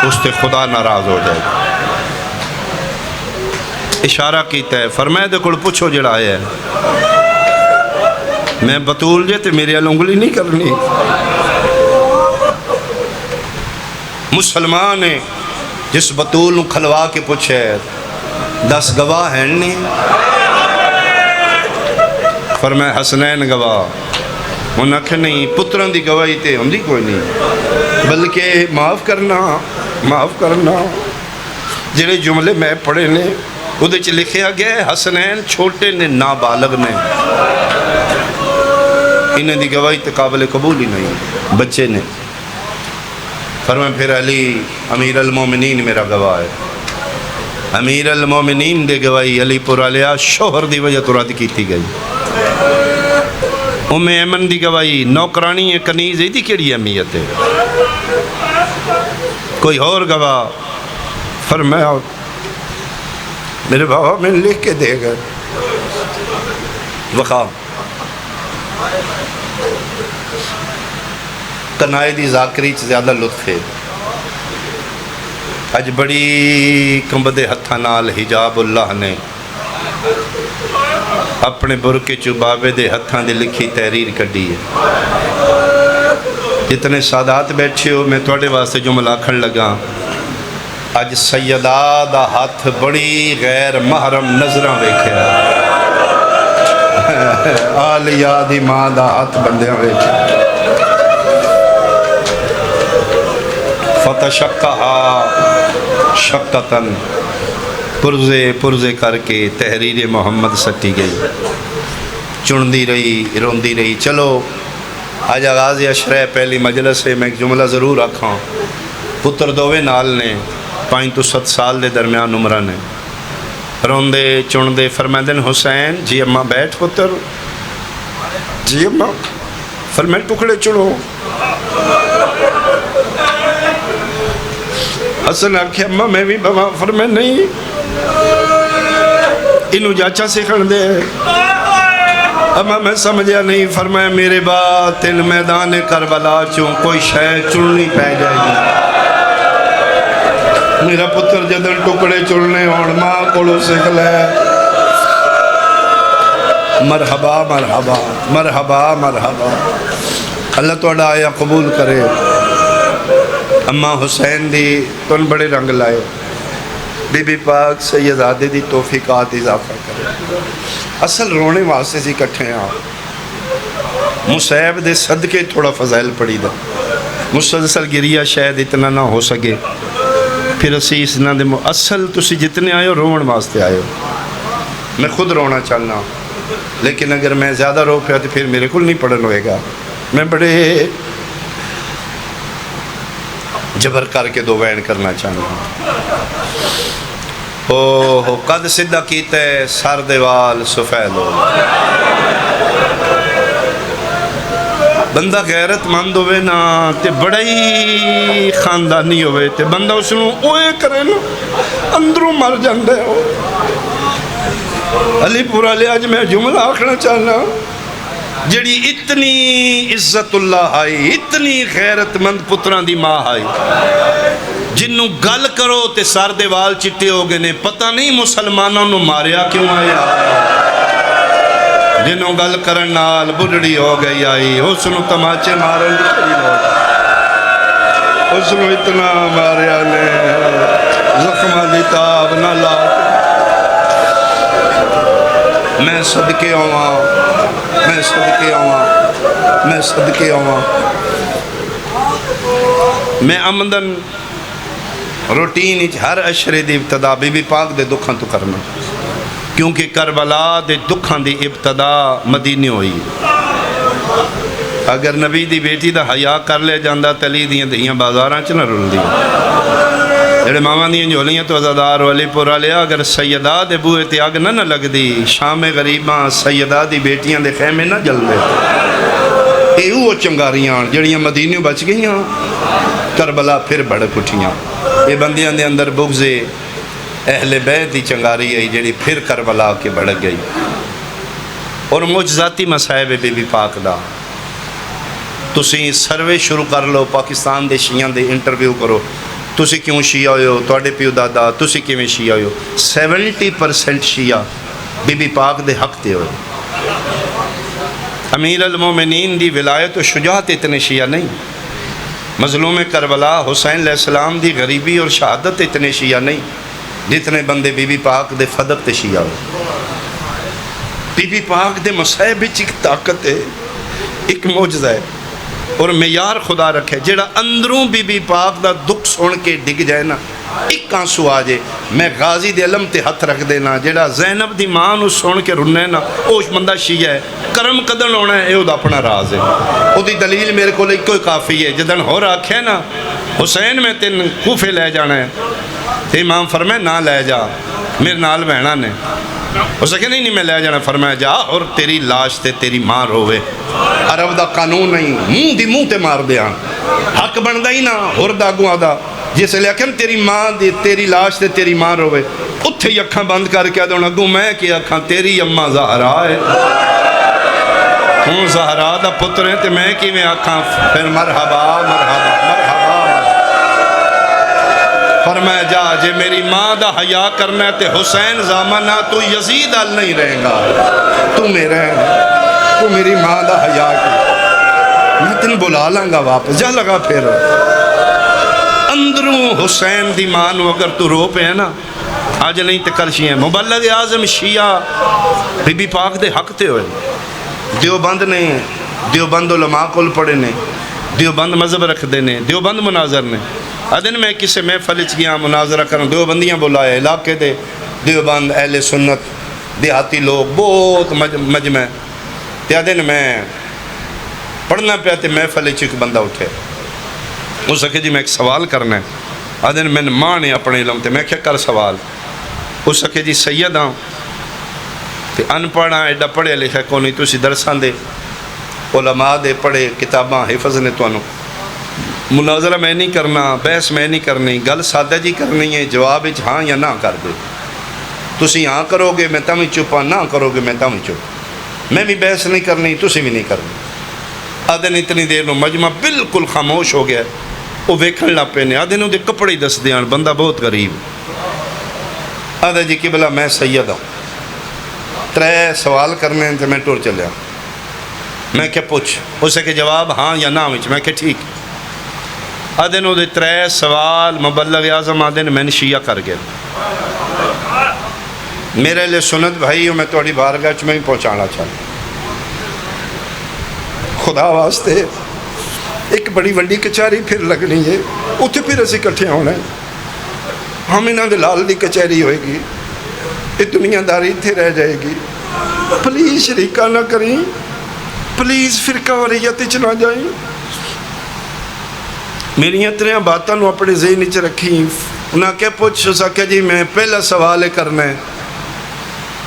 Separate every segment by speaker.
Speaker 1: اس سے خدا ناراض ہو جائے گا۔ اشارہ کیتا ہے، فرمایا دے کول پوچھو جڑا آیا ہے، میں بطول جے تے میرے انگلی نہیں کرنی۔ مسلمان ہے جس بطول کھلوا کے پوچھے 10 گواہ ہیں نہیں، فرمایا حسنین گواہ، انہاں کہ نہیں پتران دی گواہی تے ہم دی کوئی نہیں، بلکہ معاف کرنا جڑے جملے میں پڑھے نے ادھے چ لکھیا گیا ہے حسنین چھوٹے نے نابالغ نے، انہیں دی گواہی تے قابل قبول ہی نہیں، بچے نے۔ فرمایا پھر علی امیر المومنین میرا گواہ ہے، امیر المومنین دے گواہی علی پورا لیا شوہر دی وجہ تو رد کیتی گئی۔ ام ایمن دی گواہی نوکرانی کنیز دی کیڑی اہمیت ہے، کوئی اور گواہ؟ فرمایا میرے بابا میں لکھ کے دے گئے وقا کنائے دی ذاکری زیادہ لطف ہے، اج بڑی کمبدے ہتھا نال حجاب اللہ نے اپنے برکے چوبابے دے ہتھاں دے لکھی تحریر کڈی ہے۔ جتنے سادات بیٹھے ہو میں توڑے واسطے جملہ آکھن لگا، اج سیدہ دا ہاتھ بڑی غیر محرم نظرہ ویکھیا، آلیہ دی ماں دا ہاتھ بندیاں ویکھیا، فتشقہا شقتن، پرزے کر کے تحریر محمد سٹی گئی، چندی رہی روندی رہی۔ چلو آج آغاز اشرح پہلی مجلس ہے، میں ایک جملہ ضرور رکھاں، پتر دووے نال نے 5 تو 7 سال دے درمیان عمرہ نے، روندے چندے فرمائدن حسین جی اماں بیٹھ پتر، جی اماں فرمائد ٹکڑے چڑھو، حسن آکھے اماں میں بھی بابا، فرمائد نہیں انہوں جاچا سے کھڑ دے، اماں میں سمجھا نہیں، فرمایا میرے بعد تل میدان کربلا چوں کوئی شے چڑھنی پہ جائے گی، میرا پتر جدن ٹکڑے چڑھنے اور ماں کولو سکھ لے، مرحبا مرحبا مرحبا مرحبا، اللہ توڑا آیا قبول کرے۔ اماں حسین دی تن بڑے رنگ لائے، بی بی پاک سیدادے دی توفیقات اضافہ کرے، اصل رونے واسطے سی کٹھے ہیں، مصیب دے صدقے تھوڑا فضائل پڑی دا، مسلسل گریہ شاید اتنا نہ ہو سکے، پھر اسی اس نہ دے اصل تسی جتنے آئے ہو رومن واسطے آئے ہو، میں خود رونا چاہنا، لیکن اگر میں زیادہ رو پیا تو پھر میرے کل نہیں پڑھن ہوئے گا، میں بڑے جبر کر کے دو وین کرنا چاہنا۔ اوہ قد صدہ کیتے سر دیوال سفید ہو، بندہ غیرت مند ہوئے نا تے بڑا ہی خاندانی ہوئے تے بندہ اس نے اوئے کرے نا اندروں مر جاندے ہو۔ علی پورا لے آج میں جملہ آکھنا چاہنا، جڑی اتنی عزت اللہ آئی، اتنی غیرت مند پتران دی ماں آئی، جنہوں گل کرو تے سار دیوال چٹے ہو گئے نے، پتہ نہیں مسلمانوں نے ماریا کیوں آیا، جنہوں گل کرن نال بڑھڑی ہو گئی آئی، اس نے تماچے مارن دی کری ہو، اس نے اتنا ماریا نے زخمہ دی تاب نہ لا، میں صدقے ہوا، میں صدقے ہوا، میں صدقے ہوا، میں آمدن روٹین ہر اشرے دی ابتدا بی بی پاک دے دکھاں تو کرنا، کیونکہ کربلا دے دکھاں دی ابتدا مدینے ہوئی، اگر نبی دی بیٹی دا حیاء کر لے جاندہ تلی دیاں دیاں بازاراں چنہ رول دی، جڑے ماما دیاں جولیاں تو عزادار والی پورا لیا، اگر سیدہ دے بوئے تے آگ نہ لگ دی، شام غریباں سیدہ دی بیٹیاں دے خیمے نہ جل دے، ایہو چنگاریاں جڑیاں مدینے بچ گئیاں، کربلا پھر بڑھ پٹھیاں، یہ بندیاں دے اندر بغضے اہل بیت دی چنگاری ہے جڑی پھر کربلا کے بڑھ گئی، اور معجزاتی مسائب بی بی پاک دا، تسی سروے شروع کر لو، پاکستان دے شیعہ دے انٹرویو کرو، تسی کیوں شیعہ ہوئے ہو، تواڈے پیو دادا تسی کیویں شیعہ ہوئے ہو؟ 70% شیعہ بی بی پاک دے حق تے ہوئے۔ امیر المومنین دی ولایت و شجاعت اتنے شیعہ نہیں، مظلوم کربلا حسین علیہ السلام دی غریبی اور شہادت اتنے شیعہ نہیں جتنے بندے بی بی پاک دے فدق تے شیعہ ہوئے۔ بی بی پاک دے مصائب وچ ایک طاقت ہے، ایک معجزہ ہے اور معیار خدا رکھے، جیڑا اندروں بی بی پاک دا دکھ سن کے ڈگ جائے نا، ایک آنسو آ جائے، میں غازی دے علم تے ہاتھ رکھ دینا، جیڑا زینب دی ماں نو سن کے رنے نا، اوش بندہ شیعہ ہے، کرم قدن ہونا ہے، اے دا اپنا راز ہے۔ او دی دلیل میرے کو ایک کوئی کافی ہے، جدن ہو رکھے نا حسین میں تین کوفے لے جانا ہے، تے امام فرمائے نہ لے جا، میرے نال بہنا نے، ہو سکے نہیں میں لے جانا، فرمایا جا اور تیری لاش تے تیری ماں روے۔ عرب دا قانون نہیں، منہ دی منہ تے مار دیا، حق بندہ ہی نہ ہور دا گواں دا، جس لے کہ تیری ماں دی تیری لاش تے تیری ماں روے، اتھے ہی اکھاں بند کر کے آدھونا گو میں کی اکھاں تیری اماں زہرا ہے، ہوں زہرا دا پتر ہیں تے میں کی میں اکھاں، پھر مرحبا مرحبا مرحبا، فرمایا جا جے میری ماں دا حیا کرنا ہے تے حسین زامنہ تو یزید ال نہیں رہے گا، تو میرے تو میری ماں دا حیا کی، میں تن بلا لانگا واپس، جا لگا پھر اندروں حسین دی ماں نو اگر تو رو پہ ہے نا، آج نہیں تے کل شیعہ مبلغ اعظم شیعہ بی بی پاک دے حق تے ہوئے، دیوبند نے دیوبند علماء کول پڑھے نے، دیوبند مذہب رکھ دے نے، دیوبند مناظر نے، ادن میں کسے محفل وچ گیا مناظرہ کروں، دیوبندیاں بلائے علاقے دے دیوبند اہل سنت دیہاتی لوگ بہت مجمع، تے ادن میں پڑھنا پیا تے محفل وچ ایک بندہ اٹھے، اس سکے جی میں ایک سوال کرنا ہے، ادن میں ماں نے اپنے علم تے میں کیا کر سوال، اس سکے جی سید ہاں تے ان پڑھا ایڈا پڑھے لکھے کو نہیں، تسی درسان دے علماء دے پڑھے کتاباں حفظ نے تو انہوں، مناظرہ میں نہیں کرنا، بحث میں نہیں کرنی، گل سادہ جی کرنی ہے، جواب ہاں یا نہ کر دے، تسی ہاں کرو گے میں تمہیں چپا، نہ کرو گے میں تمہیں چپ، میں بھی بحث نہیں کرنی، تسی بھی نہیں کرنی۔ آدھن اتنی دیر نو مجمع بالکل خاموش ہو گیا، وہ ویکھن لگ پے نے، آدھن دے کپڑے ہی دس دیاں، بندہ بہت غریب، آدھا جی قبلہ میں سید ہوں، 3 سوال کرنے ہیں تو میں ٹور چلیا، میں کیا پوچھ، اسے کہ جواب ہاں یا نہ ہوئی، میں کہ ٹھیک، آدھن دے 3 سوال مبلغ اعظم آدھن میں نے شیعہ کر گیا، میرے لئے سنت بھائی میں توڑی بارگاہ چ میں ہی پہنچانا چاہتا، خدا واسطے ایک بڑی وڈی کچہری پھر لگنی ہے، اتھے پھر اسی کٹھے ہونا ہے، ہم انہاں دے لال دی کچہری ہوئے گی، یہ دنیا داری تھے رہ جائے گی، پلیز شریکہ نہ کریں، پلیز فرقہ وریت چ نہ جائیں، میری اتنے باتوں نو اپنے ذہن چ رکھی، انہاں کہ پوچھ سکے جی میں پہلا سوال کرنا ہے،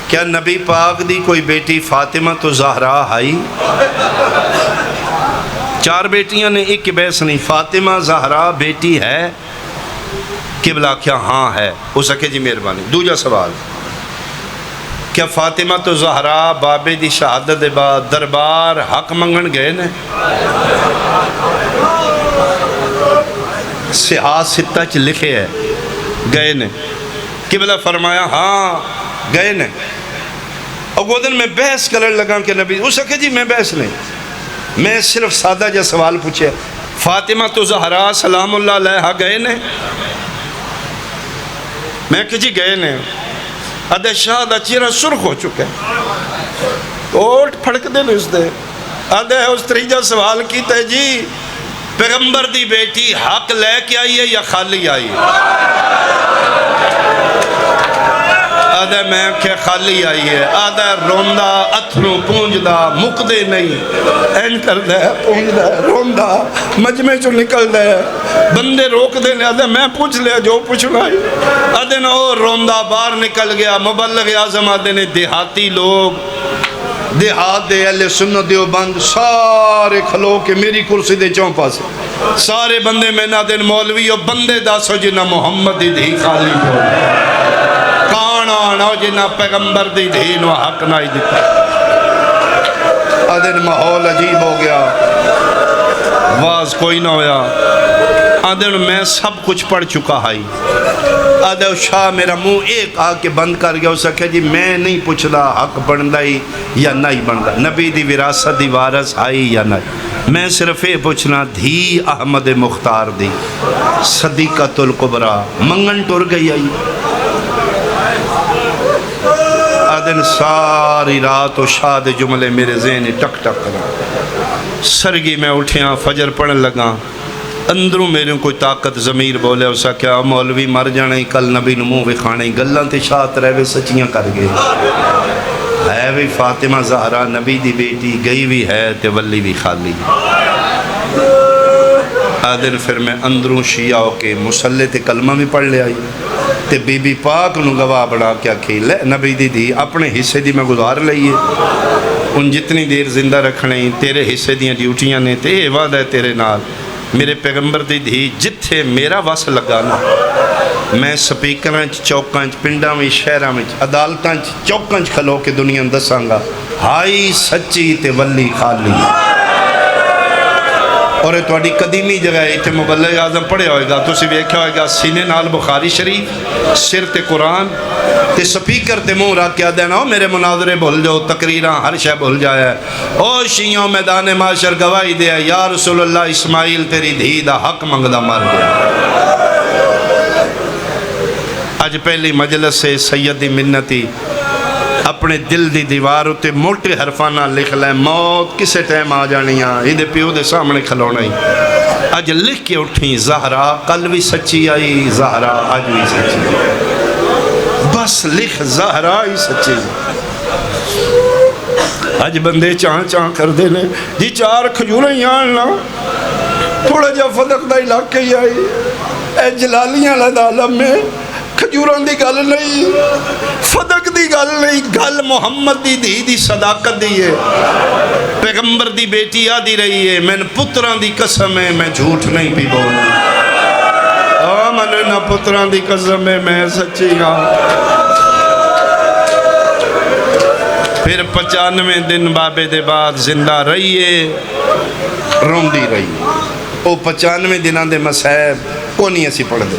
Speaker 1: کیا نبی پاک دی کوئی بیٹی فاطمہ تو زہرا آئی؟ 4 بیٹیاں نے، ایک بحث نہیں، فاطمہ زہرا بیٹی ہے؟ قبلہ کیا ہاں ہے، ہو سکے جی مہربانی۔ دوجا سوال، کیا فاطمہ تو زہرا بابے دی شہادت دے بعد دربار حق منگن گئے نے؟ سیاہ 6 چ لکھے ہے گئے نے، قبلہ فرمایا ہاں گئے نے، اور وہ دن میں بحث کرنے لگا کہ نبی، ہو سکے جی میں بحث نہیں، میں صرف سادہ جا سوال پوچھے، فاطمہ تو زہرا سلام اللہ علیہ گئے نے؟ میں کہ جی گئے نے، ادھے شاہ دا چیرہ سرخ ہو چکے، اوٹ پھڑک دے اس دے، ادھے اس 3 سوال کیتا ہے جی پیغمبر دی بیٹی حق لے کے آئی ہے یا خالی آئی ہے؟ آدھا میں کہ خالی آئی ہے، آدھا روندہ اتھروں پونجدہ مقدے نہیں، این کر دے پونجدہ روندہ مجمع چو نکل دے، بندے روک دے نے، آدھا میں پوچھ لیا جو پوچھنا ہے، آدھا نا اور روندہ باہر نکل گیا، مبلغ اعظم آدھے نے دیہاتی لوگ، دیہات دے اہل سنت دیوبند سارے کھلو کے میری کرسی دے چونپا سے، سارے بندے میں نہ دن مولوی اور بندے داسو جنہ محمد دی دھی خالی بول نہ جنہ پیغمبر دی دین و حق نہ ہی دیتا، ادھر ماحول عجیب ہو گیا، واز کوئی نہ ہویا، آدھے میں سب کچھ پڑھ چکا ہائی آدھے شاہ میرا منہ ایک آ کے بند کر گیا، اس نے کہا جی میں نہیں پوچھدا حق بندا ہی یا نہیں بندا، نبی دی وراثت دی وارث آئی یا نہیں، میں صرف یہ پوچھنا دھی احمد مختار دی صدیقۃ الکبریٰ منگن ٹر گئی آئی۔ آدھن ساری رات و شاہ دے جملے میرے ذہن ٹک ٹک کرا، سرگی میں اٹھیاں فجر پڑھن لگا، اندروں میرے کوئی طاقت ضمیر بولے اسا کیا مولوی مر جانا ہی کل نبی نمو وکھانے ہی گلاں تے شاعت رہے سچیاں کر گئے، ہے بھی فاطمہ زہرا نبی دی بیٹی گئی بھی ہے تے ولی بھی خالی۔ آدھر پھر میں اندروں شیعہ ہو کے مسلح تے کلمہ بھی پڑھ لے آئی تے بی بی پاک نو گواہ بڑھا کیا کھیل ہے نبی دی دی اپنے حصے دی میں گزار لئیے، ان جتنی دیر زندہ رکھنے تیرے حصے دیاں ڈیوٹیاں نے تے اے وعدہ ہے تیرے نال، میرے پیغمبر دی دھی جتھے میرا وس لگا نا میں سپیکراں چوکاں پنڈاں میں شہراں میں عدالتاں چوکاں کھلو کے دنیا دساں گا ہائی سچی تے ولی خالی۔ اور تواڈی قدیمی جگہ ہے اتنے مبلغ اعظم پڑھے ہوئے گا تسی ویکھیا ہوئے گا سینے نال بخاری شریف سر تے قرآن تے سپیکر تے منہ رکھ کے دینا ہو میرے مناظرے بھول جاؤ تقریراں ہر شے بھول جایا ہے، او شیعوں میدان معاشر گواہی دے یا رسول اللہ اسماعیل تیری دھی دا حق منگدا مر گیا۔ اج پہلی مجلس سے سیدی منتی اپنے دل دی دیوار ہوتے موٹے حرفانہ لکھ لیں موت کسے ٹائم آ جانی یہ دے پیو دے سامنے کھلونا ہی، اج لکھ کے اٹھیں زہرا کل بھی سچی آئی زہرا آج بھی سچی آئی، بس لکھ زہرا ہی سچی۔ اج بندے چاہ چاہ کر دینے جی 4 کھجوریں ہی آنا تھوڑا جا فدق دا علاقہ ہی آئی، اے جلالیاں لدہ عالم میں کھجوران دی گل نہیں فدق دی گل نہیں، گل محمد دی صداقت دی ہے، پیغمبر دی بیٹی آدھی رہی ہے میں پتران دی قسم ہے میں جھوٹ نہیں پی بولنا، من نہ پتران دی قسم ہے میں سچی ہاں۔ پھر 95 دن بابے دے بعد زندہ رہیے روم دی رہی، او 95 دنان دے مسائب کو نہیں ایسی پڑھ دے۔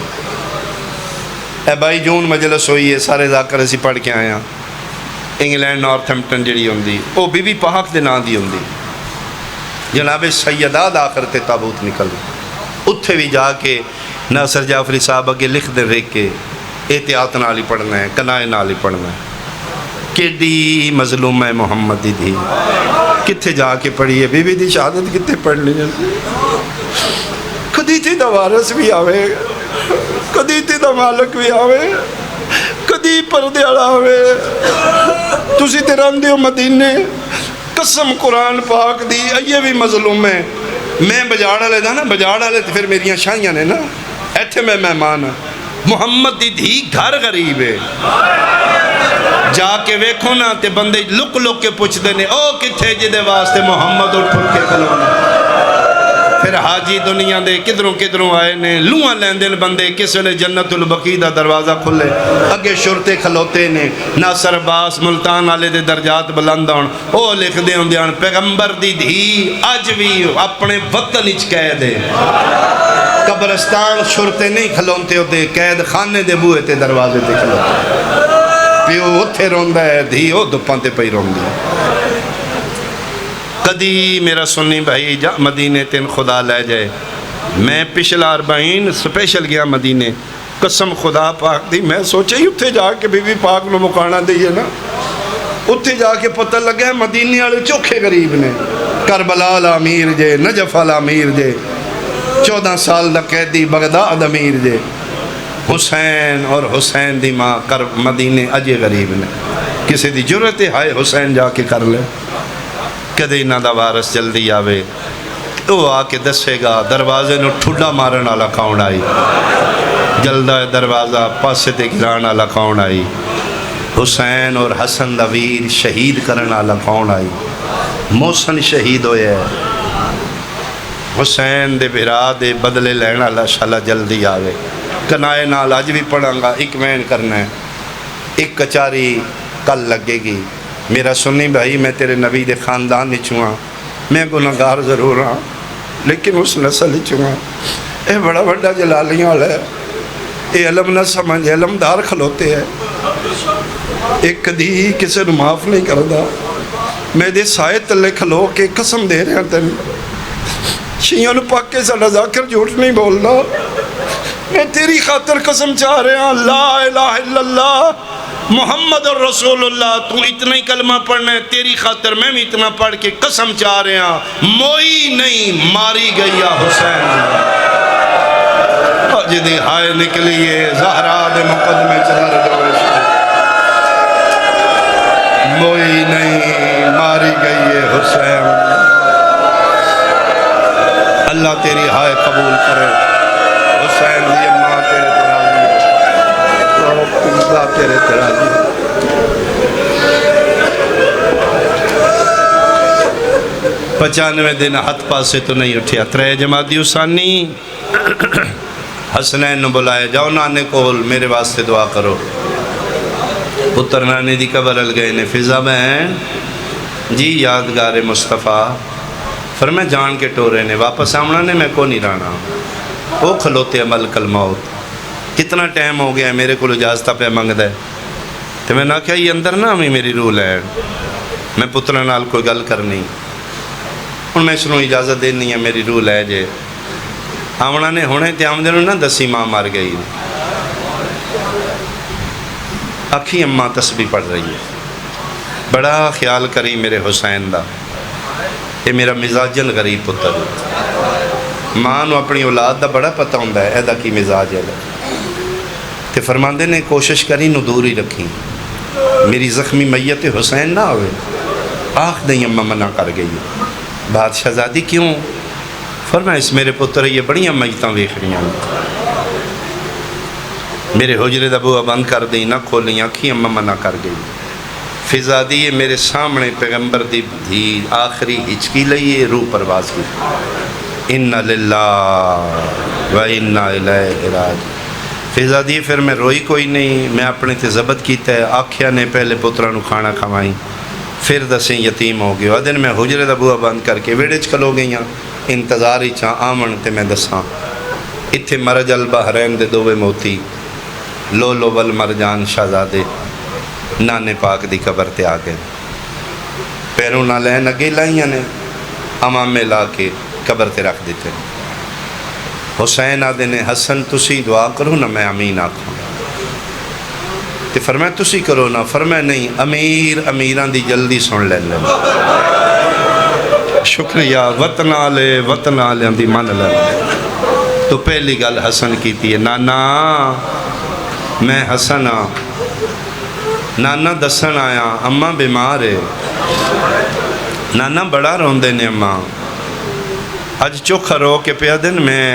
Speaker 1: اے بھائی جون مجلس ہوئی ہے سارے ذاکر اسی پڑھ کے آیا انگلینڈ نارتھ ہمپٹن جڑی ہوندی او بی بی پاک دے نام دی ہوندی، جناب سیدہ آخر تے تابوت نکل اتھے بھی جا کے ناصر جعفری صاحب اگے لکھ دے رکھ کے احتیاط نال ہی پڑھنا ہے کنائے نال ہی پڑھنا ہے، کیڑی مظلوم ہے محمد دی دھی کتھے جا کے پڑھیے بی بی دی شہادت کتھے پڑھنی ہے، کدی تھی دا وارث بھی آوے کدی تی دا مالک بھی آوے کدی پردے آڑا آوے، تسی تیران دیو مدینے قسم قرآن پاک دی یہ بھی مظلوم ہے، میں بجاڑا لے دا نا بجاڑا لے پھر میریاں شاہیاں نے نا ایتھے میں مہمان ہاں، محمد دی دھی گھر غریب ہے جا کے ویکھو نا تے بندے لک لک کے پوچھ دینے او کتھے جدے واسطے محمد اٹھ پھر کے کھلونا، پھر حاجی دنیا دے کدھروں کدھروں آئے نے لوہاں لیندن بندے کسے نے جنت البقیع دا دروازہ کھلے اگے شرطے کھلوتے نے ناصر عباس ملتان والے دے درجات بلند ہون او لکھ دے ہوں دیان پیغمبر دی دھی اج بھی اپنے وطن اچ قید ہے، قبرستان شرطے نہیں کھلونتے ہوتے قید خانے دے بوئے تے دروازے تے کھلوتے، پیو اتھے روندہ ہے دھی او دپان تے پئی روندی ہے۔ کدی میرا سنی بھائی جا مدینے تین خدا لے جائے، میں پچھلا 40 سپیشل گیا مدینے قسم خدا پاک دی میں سوچے ہی اتھے جا کے بی بی پاک نو مکانا دئیے نا اتھے جا کے پتہ لگا ہے مدینے والے چوکھے غریب نے، کربلا الامیر جے نجف الامیر جے 14 سال دا قیدی بغداد امیر جے حسین اور حسین دی ماں مدینے اجے غریب نے، کسی دی جرت ہائے حسین جا کے کر لے کدے نہ دا وارث جلدی آوے وہ آ کے دسے گا دروازے نو ٹھڈا مارن والا کون آئی، جلدہ دروازہ پاسے تے گران والا کون آئی، حسین اور حسن دا ویر شہید کرن والا کون آئی، محسن شہید ہوئے ہے، حسین دے بھرا دے بدلے لینا والا شالا جلدی آوے، کنائے نال اج بھی پڑھاں گا ایک مین کرنا ہے، ایک کچاری کل لگے گی، میرا سنی بھائی میں تیرے نبی دے خاندان نہیں چھواں میں گناہگار ضرور ہاں لیکن اس نسل نہیں چھواں، یہ بڑا بڑا جلالیاں والا ہے، یہ علم نہ سمجھ، علمدار کھلوتے ہیں، ایک کدی کسی نے معاف نہیں کردا۔ میں دے سائے تلے کھلو کے قسم دے رہے ہیں تین شیعوں نے پاک کے ساڑھا ذاکر جھوٹ نہیں بولنا، میں تیری خاطر قسم چاہ رہے ہیں، لا الہ الا اللہ محمد الرسول اللہ، تو اتنا ہی کلمہ پڑھنا ہے، تیری خاطر میں بھی اتنا پڑھ کے قسم چاہ رہے ہیں، موئی نہیں ماری گئی حسین جدی ہائے نکلیے زہرا دے مقدمے چلر جوش، موئی نہیں ماری گئی حسین۔ اللہ تیری ہائے قبول کرے، حسین دی اماں تیرے تراضی، اللہ تیرے تراضی۔ 95 دن ہاتھ پاسے تو نہیں اٹھیا، 3 جمادی اسانی حسنین نو بلائے، جاؤ نانے کول میرے واسطے دعا کرو۔ پتر نانے دی قبر ال گئے نے، فضا بہن جی یادگار مصطفیٰ، فرمائے جان کے ٹورے نے واپس آمنا نے، میں کو نہیں رانا، وہ کھلوتے ملک الموت، کتنا ٹائم ہو گیا ہے میرے کو اجازتہ پہ منگ دے، تو میں نہ کہا یہ اندر نہ ہمیں میری رول ہے، میں پتر نال کوئی گل کرنی، اور میں سنوں اجازت دینی ہے میری رول ہے جے آمنا نے ہونے تے آمدے نہ دسی ماں مار گئی، اکھی اماں تسبیح پڑھ رہی ہے، بڑا خیال کری میرے حسین دا، یہ میرا مزاجن غریب پتر ہے، ماں نو اپنی اولاد دا بڑا پتہ ہوندہ ہے ایدہ کی مزاج ہے، تے فرماندے نے کوشش کری نو دور ہی رکھیں، میری زخمی میت حسین نہ ہوئے، آخ دیں اماں منع کر گئی، بادشاہ زادی کیوں؟ فرمایا اس میرے پتر یہ بڑیاں میتاں ویکھنیاں، میرے حجرے دا بوہا بند کر دیں نہ کھولیں، آنکھی اماں منع کر گئی، فضا دی یہ میرے سامنے پیغمبر دی دھی آخری ہچکی لئیے روح پرواز کی، اِنَّا لِلَّهِ وَإِنَّا إِلَيْهِ رَاجِعُونَ۔ فضا دی پھر میں روئی کوئی نہیں، میں اپنے تے ضبط کیتا ہے، آکھیا نے پہلے پترہ نو کھانا کھوائیں، پھر دسیں یتیم ہو گئے، ادن میں حجرے دا بوہا بند کر کے ویڑے چکلو گئیاں، انتظار ہی چاہ آمن تے میں دساں، اتھے مرج البحرین دے دوے موتی، لولو والمرجان شہزادے نانے پاک دی قبر تے آگئے، پیروں نہ لین اگے لائیاں نے، امام میں لا کے قبر تے رکھ دیتے، حسین آدھے نے حسن تسی دعا کرو نہ میں امین آکھوں، تے فرمائے تسی کرو نہ، فرمائے نہیں امیر امیران دی جلدی سن لے لیں، شکریہ وطن آلے دی من لے، تو پہلی گل حسن کی تھی، نانا میں حسن ہاں، نانا دسن آیا اماں بیمار ہے، نانا بڑا روندے نے اماں، اج چوکھا رو کے پیا دن میں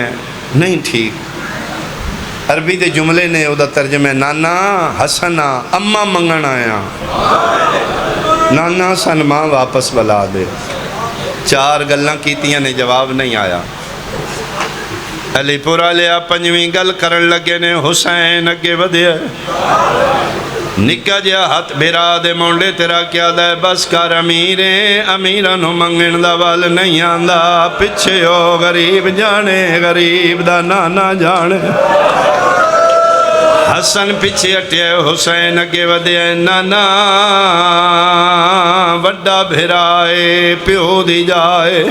Speaker 1: نہیں ٹھیک، عربی دے جملے نے او دا ترجمہ نانا حسن ہاں اماں منگن آیا، نانا حسن ماں واپس بلا دے، 4 گلاں کیتیاں نے جواب نہیں آیا، علی پورا لیا 5ویں گل کرن لگے نے، حسین اگے ودھے نکا جیا ہاتھ بھیرا دے مونڈے تیرا کیا دے، بس کر امیران نو منگن دا وال نہیں آندہ، پچھے ہو غریب جانے غریب دا نانا جانے، حسن پیچھے ہٹے حسین اگے ودھے، نانا وڈا بھیرائے پیو دی جائے،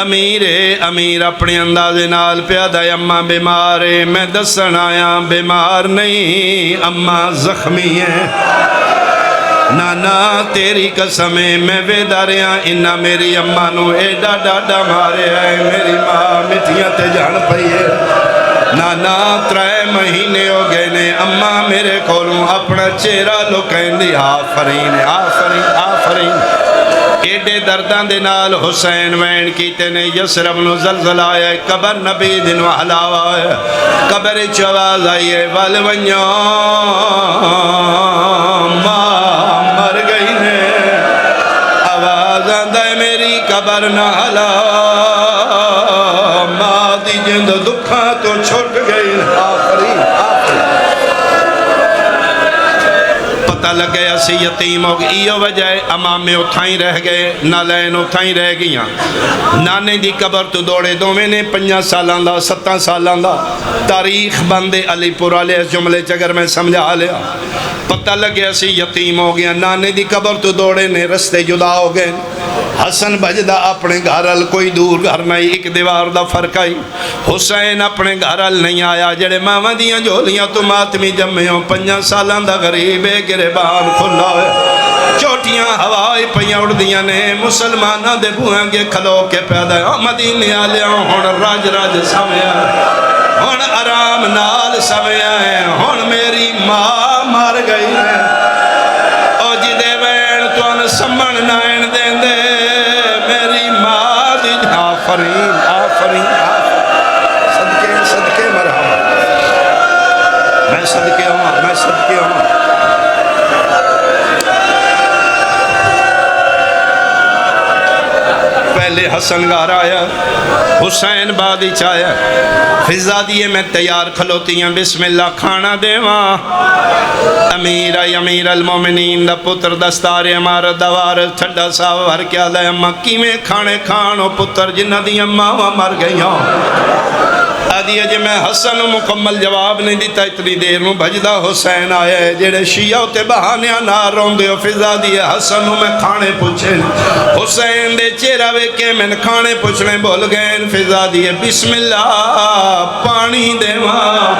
Speaker 1: امیر اپنے اندازے نال پیادہ اماں بیمار ہے، میں دسن آیا بیمار نہیں اماں زخمی ہے، نانا تیری قسم ہے میں ویدہ رہا انہا میری اماں نو ایڈا ڈاڈا مارے ہے، میری ماں مٹیاں تے جان پئی ہے، نانا 3 مہینے ہو گئے نے، اماں میرے کولوں اپنا چہرہ لکین دی، آفرین آفرین آفرین، ایڈے دردان دے نال حسین وین کیتے نے، یسرب نو زلزل آیا ہے، قبر نبی دنو حلاوہ ہے، قبر چواز آئی ہے، والونیوں ماں مر گئی نے، آواز آندہ ہے میری قبر نہ حلا، ماں دی جند دکھاں تو چھوٹ گئی، آفرین آفرین، پتہ لگ گیا سی یتیم ہو گئی. یہ وجہ ہے امامے اتھائی رہ گئے, نالین اتھائی رہ گئیاں. نانے دی قبر تو دوڑے دوویں نے 5 سالاں دا 7 سالاں دا تاریخ بندے علی پور والے اس جملے چگر میں سمجھا لیا. پتہ لگیا سی یتیم ہو گیا. نانے دی قبر تو دوڑے نے, رستے جدا ہو گئے. حسن بجدہ اپنے گھرال کوئی دور گھر نہیں, ایک دیوار دا فرق آئی. حسین اپنے گھرال نہیں آیا, جڑے ماما دیاں جھولیاں تو ماتمی جمعیوں 5 سالاں دا غریب گریبان کھلا ہوئے. چوٹیاں ہوائی پیاں اڑ دیاں نے, مسلمانہ دے بوہاں گے کھلو کے پیدا ہے. مدینے آلیاں ہون راج راج سمیا ہے, ہون آرام نال سمیا ہے, ہون میری ماں مار گئی ہے. او جی دے وین تو ان سمن نائن دین دے, میری ماں دی آفرین آفرین صدقے صدقے مرحبا. میں صدقے ہوں, میں صدقے ہوں. پہلے حسن گھر آیا, حسین بادی چایا. فضا دیئے میں تیار کھلوتی ہیں, بسم اللہ کھانا دیواں. امیر آئی امیر المومنین دا پتر دستار امارت دوار چھڑا ساور کیا دے. اماں کیمیں کھانے کھانو پتر جنہ دی اماں مر گئیاں. آدھی اجے میں حسن مکمل جواب نہیں دیتا, اتنی دیر میں بھجدہ حسین آیا ہے. جڑے شیعہ تے بہانیاں نہ رون دے, فضا دیئے حسن میں کھانے پوچھیں. حسین دے چہرہ وے کے میں کھانے پوچھنے بول گئے. فضا دیئے بسم اللہ پانی دے ماں,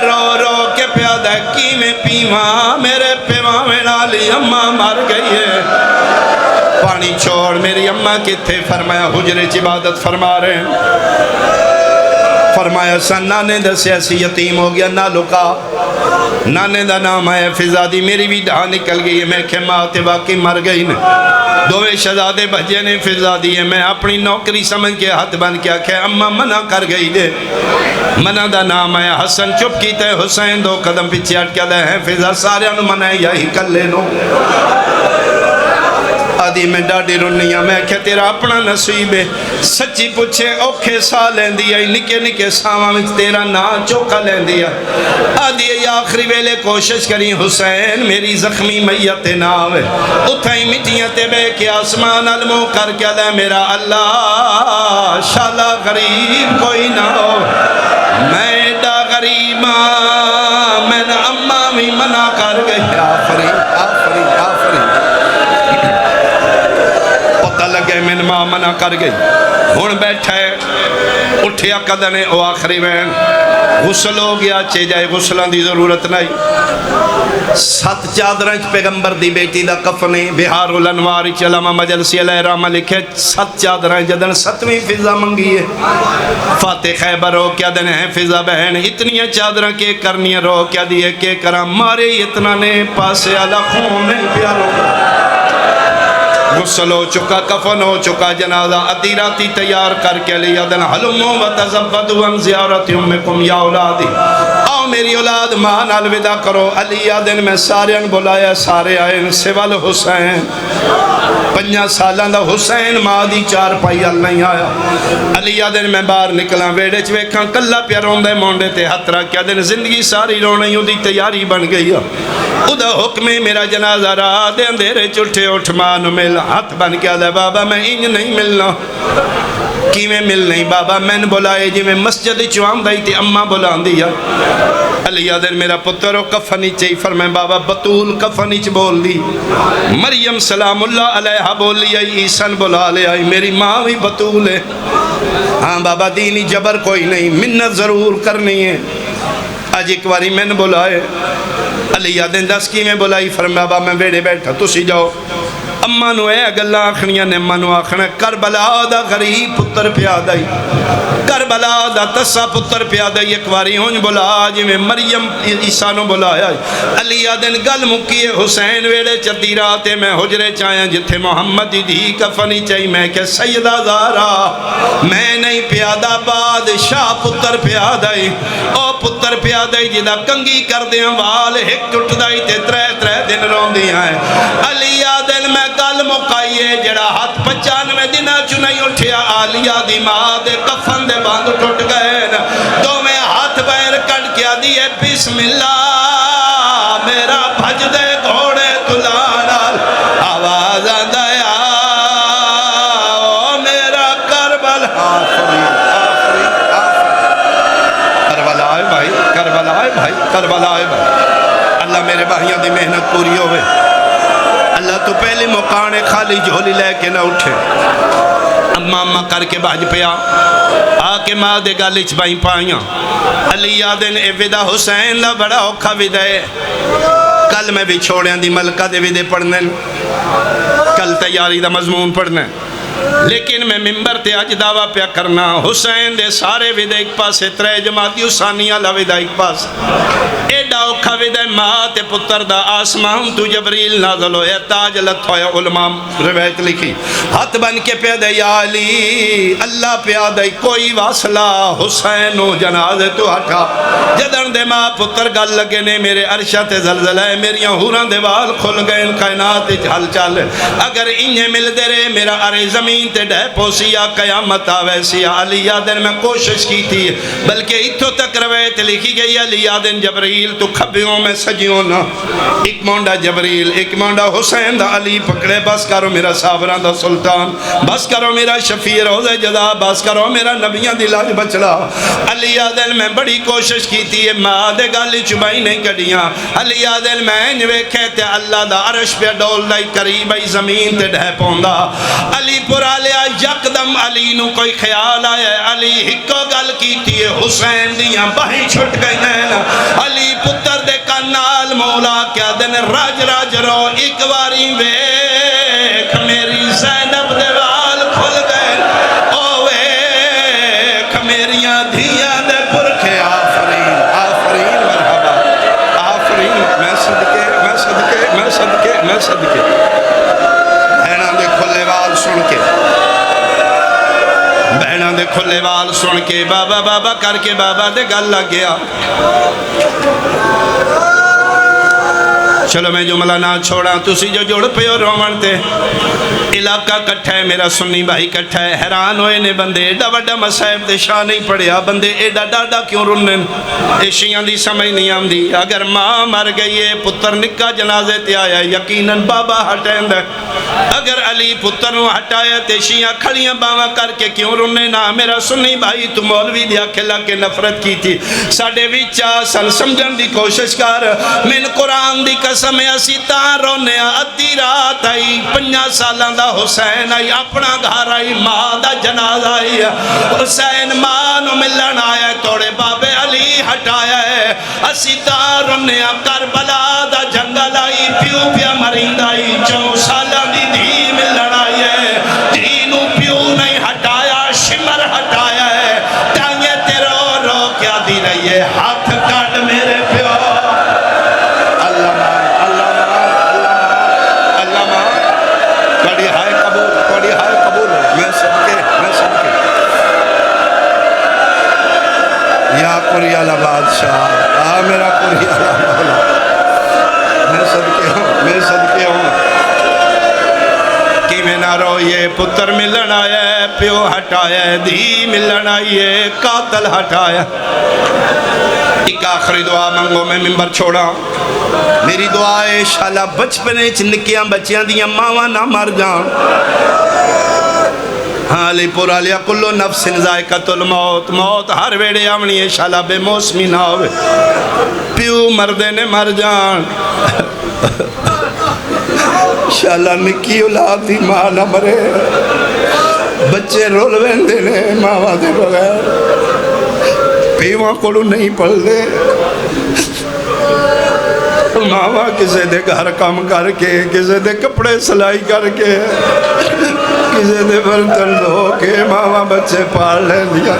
Speaker 1: رو رو کے پیادہ کی میں پیواں, میرے پیواں میں نالی اماں مر گئی ہے. پانی چھوڑ, میری اماں کی تھے. فرمایا حجرے چ عبادت فرما رہے ہیں. فرمایا سن نانے دسے ایسی یتیم ہو گیا, نہ لکا. نانے دا نام ہے فضا دی, میری بھی ڈھا نکل گئی ہے. میں کہ ماں تے واقعی مر گئی نے. دوے شہزادے بھجے نے فضا دی ہے. میں اپنی نوکری سمجھ کے ہاتھ بن کیا کہ اماں منع کر گئی دے. منع دا نام ہے حسن. چپ کی تے حسین 2 قدم پیچھے ہٹ کے دے ہیں. فضا سارے انہوں منع یا ہی کل لے نو. آدھی میں ڈاڑی رنیاں, میں کہ تیرا اپنا نصیب ہے. سچی پوچھے اوکھے سا لین دیا, نکے نکے ساواں میں تیرا نا چوکا لین دیا. آدھی یہ آخری ویلے کوشش کریں حسین میری زخمی میت ناوے. اتھائی مٹیاں تے بے کے آسمان علموں کر کے دے, میرا اللہ شالا غریب کوئی نہ ہو. میں ڈا غریباں, میں نہ اماں بھی منع کر گئی. آفرین آفرین آفرین. لگے میں ماں منع کر گئی. ہون بیٹھا ہے, اٹھیا قدنے او آخری وین. غسل ہو گیا, چے جائے غسلان دی ضرورت نہیں. 7 چادریں پیغمبر دی بیٹی دا کفنے. بہار الانوار علامہ مجلسی علیہ رحمہ لکھے 7 چادریں جدن 7ویں فضا منگی ہے. فاتح خیبر ہو کیا دن ہے فضا بہن, اتنی چادریں کے کرنی رو کیا دیئے کے کرام مارے اتنا نے پاسے علا خون نہیں پیارو. غسل ہو چکا, کفن ہو چکا, جنازہ ادھی راتی تیار کر کے لیا. دن حلمو و تزبدو ان زیارت امکم یا اولادی, آؤ میری اولاد ماں نال ودا کرو. علی دن میں سارے ان بلایا, سارے آئے سوال حسین. 5 سالاں دا حسین ماں دی 4 پائی ال نہیں آیا. علی دن میں باہر نکلا, ویڑے چویکھاں کلا پیا روندے مونڈے تے ہتھ رکھ کیا. دن زندگی ساری رونی دی تیاری بن گئی. ادا حکم میرا جنازہ را دے, اندھیرے چٹھے اٹھ ماں مل. ہاتھ بن کے آدھا بابا میں انج نہیں ملنا. کی میں مل نہیں بابا, میں نے بلائے جی میں مسجد چوام دائی تھی, اماں بلان دیا. علی دن میرا پتر کفنی چاہی. فرمائے بابا بطول کفنی چ بول دی. مریم سلام اللہ علیہ بول لی, عیسن بلا لے آئی. میری ماں بھی بطول ہے. ہاں بابا دینی جبر کوئی نہیں, منت ضرور کرنی ہے. آج ایک باری میں نے بلائے. علی دن 10 کی میں بلائی. فرمائے بابا میں بیڑے بیٹھا, تسی جاؤ. اماں نو اے گلہ آخنیاں نے اماں نو آخنا کربلا دا غریب پتر پیادائی, کربلا دا تسا پتر پیادائی. ایک باری ہونج بلا جی میں مریم عیسیٰ نو بلایا. علی دن گل مکیے حسین ویڑے چردی راتے میں حجرے چاہیں جتھے محمد دی کفنی چاہی. میں کہ سیدہ زارا میں نہیں پیادا, بادشاہ پتر پیادائی. او پتر پیادائی جدہ کنگی کر دیاں وال ایک ٹوٹ دائی تے 3 دن رون دیاں ہیں. علی دن میں گل مقائیے جڑا ہاتھ 95 دنہ چنائی اٹھیا. آلیہ دی ماں دے کفن دے باندھ ٹوٹ گئے. دو میں ہاتھ بیر کٹ کیا دیئے بسم اللہ میرا بھج دے گھو کربلا ہے بھائی، کربلا ہے بھائی. اللہ میرے بھائیوں دی محنت پوری ہوئے. اللہ تو پہلی مکانے خالی جھولی لے کے نہ اٹھے. اماں اماں کر کے بھاج پیا آ کے ماں دے گل وچ بائیں پائیاں. علی آدن اے ودا حسین دا بڑا اوکھا ودا ہے. کل میں بھی چھوڑیاں دی ملکہ دے ودے پڑھنے، کل تیاری دا مضمون پڑھنے، لیکن میں ممبر تے آج دعویٰ پیا کرنا حسین دے سارے ودے ایک پاس ترے جماعتی حسانیہ لا ودہ ایک پاس. ایڈا اوکھا ودہ ماں تے پتر دا آسمان تو جبریل نازل ہویا تاج لت ہویا. علماء روایت لکھی ہاتھ بن کے پیادہ یا علی اللہ پیادہ کوئی واصلہ حسین و جنازے تو ہٹا. جدن دے ماں پتر گل لگے نے میرے عرشہ تے زلزلہ ہے، میریاں ہوران دے وال کھل گئے، کائنات جھل چل. اگر انہیں مل دے رہے میرا ارے زمین تے ڈہ پوسیا قیامت آویسیا. علی آدن میں کوشش کی تھی بلکہ اتھو تک روایت لکھی گئی علی آدن جبریل تو کھبیوں میں سجیوں نہ، ایک مونڈا جبریل ایک مونڈا حسین دا. علی پکڑے بس کرو میرا صابران دا سلطان، بس کرو میرا شفیع روز جزا، بس کرو میرا نبیاں دی لاج بچڑا. علی آدن میں بڑی کوشش کی تھی ماں دے گالی چبائی نہیں کڑیاں. علی آدن میں انجوے کہتے اللہ دا عرش پہ ڈول دائی قریب آئی زمین تے ڈہ پوندا. علی پورا لیا یکدم علی نو کوئی خیال آیا. علی ہکو گل کی تھی حسین دیاں باہیں چھٹ گئی ہیں. علی پتر دے کنال مولا کیا دن راج راج رو ایک واری ویکھ میری زینب دے وال کھل گئے، او ویکھ میریاں دھیاں دے پرکھے. آفرین آفرین مرحبا آفرین. میں صدقے میں صدقے میں صدقے میں صدقے بہناں دے کھلے وال سن کے، بہناں دے کھلے وال سن کے بابا بابا کر کے بابا دے گل لگ گیا. چلو میں جملہ نہ چھوڑا تسی جو جوڑ پہ اور رومنتے علاقہ کٹھا ہے میرا سنی بھائی کٹھا ہے. حیران ہوئے نے بندے ایڈا وڈا مسائب دے شاہ نہیں پڑیا، بندے ایڈا ڈاڈا کیوں رنن. ایشیاں دی سمجھ نہیں آم دی. اگر ماں مر گئی ہے پتر نکا جنازے تے آیا یقیناً بابا ہٹین دے. اگر علی پتر نو ہٹایا تے شیاں کھڑیاں باواں کر کے کیوں رننے نہ. میرا سنی بھائی تو مولوی دیا کھلا کے نفرت کی تھی ساڑھے ویچا سن سمجھن دی کوشش کر. من قرآن دی قسم اسی تاں رونے ادھی رات آئی 5 سالاں دا حسین آئی اپنا گھر آئی ماں دا جناز آئی. حسین ماں نو ملن آیا توڑے بابے علی ہٹایا ہے. اسی تاں رونے کربلا دا جنگل آئی پیو پیا مرین آئی 4 سالاں دی دھی ملن آئی ہے. دھی نو پیو نہیں ہٹایا شمر ہٹایا ہے. ٹانگے تے رو رو کیا دی رہی ہے ہاتھ کٹ میرے پیو. یا قری اللہ بادشاہ میرا قری اللہ مولا میں صدقے ہوں کی میں نہ رو. یہ پتر ملن آیا ہے پیو ہٹایا ہے دھی ملن آئی ہے قاتل ہٹایا. ایک آخری دعا منگو میں ممبر چھوڑا. میری دعا ہے شالا بچپنے چنکیاں بچیاں دیاں ماواں نہ مر جان. ہاں علی پورا لیا کلو نفس ذائقۃ الموت. موت ہر ویڑے آمنی ہے شالا بے موسمی نہ ہوئے. پیو مردے نے مر جان شالا نکی اولاد دی ماں نہ مرے. بچے رول ویندے نے ماں دے بغیر پیواں کولو نہیں پڑھ دے. ماں کسے دے گھر کام کر کے کسے دے کپڑے سلائی کر کے کسے دے برتن دھو کے ماں بچے پال لے دیا.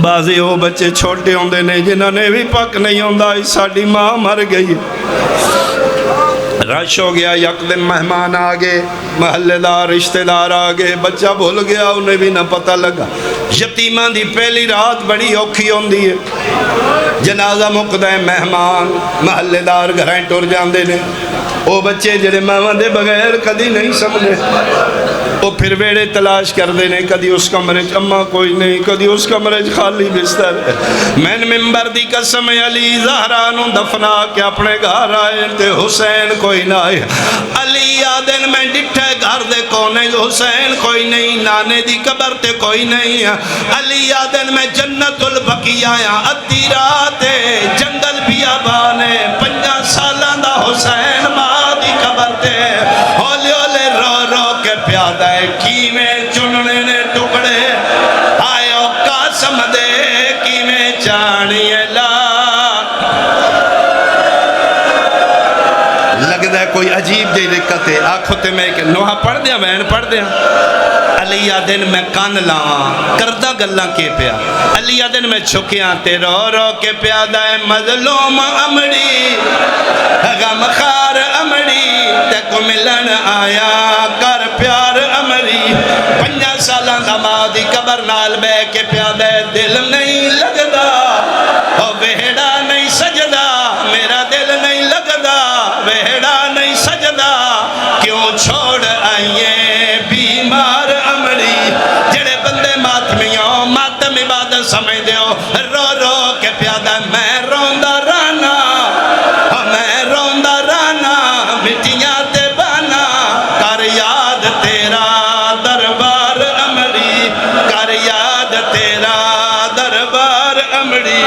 Speaker 1: بازی وہ بچے چھوٹے ہوندے نے جنہوں نے بھی پک نہیں ہوندا. ساڑی ماں مر گئی رش ہو گیا. یک دن مہمان آگے محلے دار رشتہ دار آگے بچہ بھول گیا انہیں بھی نہ پتہ لگا. یتیمان دی پہلی رات بڑی اوکھی ہوندی ہے. جنازہ مقدہ مہمان محلے دار گھرائیں ٹور جاندے نے. وہ بچے جڑے ماں دے بغیر کدی نہیں سمجھے. وہ پھر ویڑے تلاش کرتے ہیں، کدی اس کمرے اما کوئی نہیں، کدی اس کمرے خالی بستر۔ میں ممبر دی قسم علی زہرا نو دفنا کے اپنے گھر آئے تے حسین کوئی نہ آئے۔ علی آدن میں ڈٹھے گھر دے کونے حسین کوئی نہیں، نانے دی قبر تے کوئی نہیں۔ علی آدن میں جنت البقیع آیا، ادھی رات جنگل بیابانے، 5 سالاں دا حسین ماں دی قبر تے ہولے ہولے رو رو کے پیادہ ہے، کیویں چننے نے ٹکڑے آئے قاسم دے، کیویں چانی لا۔ لگتا ہے کوئی عجیب جی دقت ہے، آنکھوں تے میں کہ نوحہ پڑھ دیا، بہن پڑھ دیا۔ علی آدن میں کان لاواں کردہ گلاں کے پیا، علی آدن میں چھکیاں تے رو رو کے پیادہ ہے، مظلوم امڑی غم خار امڑی تے کو ملن آیا کر پیار امری۔ 5 سالاں دا ماں دی قبر نال بے کے پیادہ ہے، دل نہیں لگدا او وہڑا نہیں سجدہ، میرا دل نہیں لگدا وہڑا نہیں سجدہ، کیوں چھوڑ آئیے بیمار امڑی۔ جڑے بندے ماتمیوں ماتم عبادت سمجھ دیو، رو رو کے پیادہ میں روندہ رانا، میں روندہ رانا، مٹیاں تے بانا، کر یاد تیرا دربار امڑی، کر یاد تیرا دربار امڑی۔